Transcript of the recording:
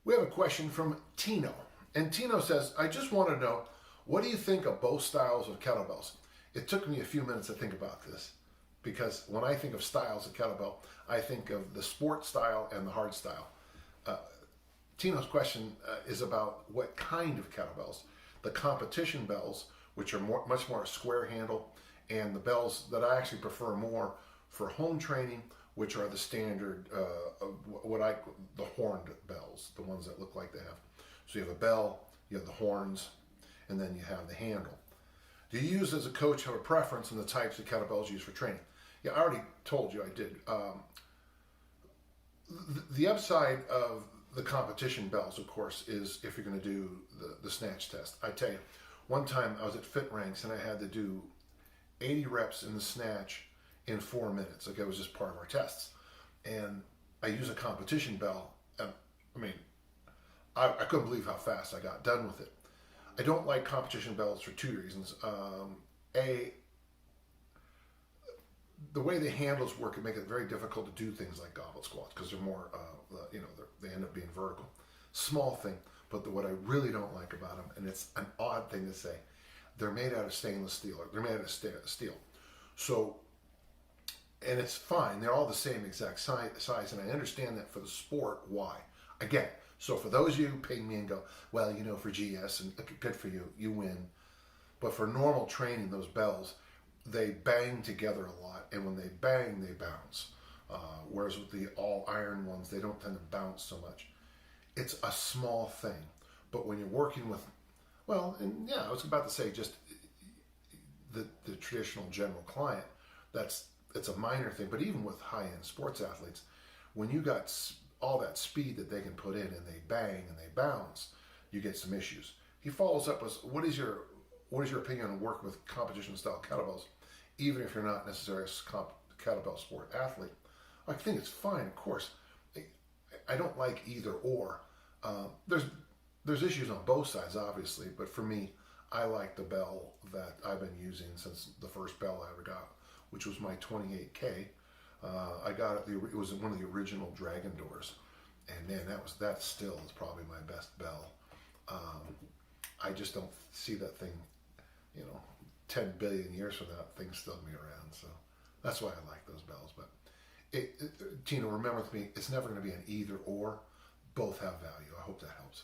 We have a question from Tino. And Tino says, I just want to know, what do you think of both styles of kettlebells? It took me a few minutes to think about this because when I think of styles of kettlebell, I think of the sport style and the hard style. Tino's question is about what kind of kettlebells. The competition bells, which are much more square handle, and the bells that I actually prefer more for home training, which are the standard, the horned bells, the ones that look like they have. So you have a bell, you have the horns, and then you have the handle. Do you as a coach have a preference in the types of kettlebells used for training? Yeah, I already told you I did. The upside of the competition bells, of course, is if you're going to do the snatch test. I tell you, one time I was at Fit Ranks and I had to do 80 reps in the snatch in 4 minutes. Like, it was just part of our tests. And I use a competition bell. And, I couldn't believe how fast I got done with it. I don't like competition bells for two reasons. The way the handles work, it makes it very difficult to do things like goblet squats because they're more, they end up being vertical. Small thing, but what I really don't like about them, and it's an odd thing to say, they're made out of stainless steel. Or they're made out of steel. So, and it's fine. They're all the same exact size, and I understand that for the sport. Why? Again, so for those of you who ping me and go, well, for GS, and good for you, you win. But for normal training, those bells, they bang together a lot, and when they bang, they bounce. Whereas with the all iron ones, they don't tend to bounce so much. It's a small thing, but when you're working with, I was about to say just the traditional general client, it's a minor thing. But even with high-end sports athletes, when you got all that speed that they can put in and they bang and they bounce, you get some issues. He follows up with, what is your opinion on work with competition style kettlebells, even if you're not necessarily a kettlebell sport athlete? I think it's fine, of course. I don't like either or. There's issues on both sides, obviously, but for me, I like the bell that I've been using since the first bell I ever got, which was my 28K. I got it. It was one of the original Dragon doors, and man, that still is probably my best bell. I just don't see that thing, 10 billion years from now, that thing's still gonna be around. So that's why I like those bells. But Tino, remember with me, it's never going to be an either or. Both have value. I hope that helps.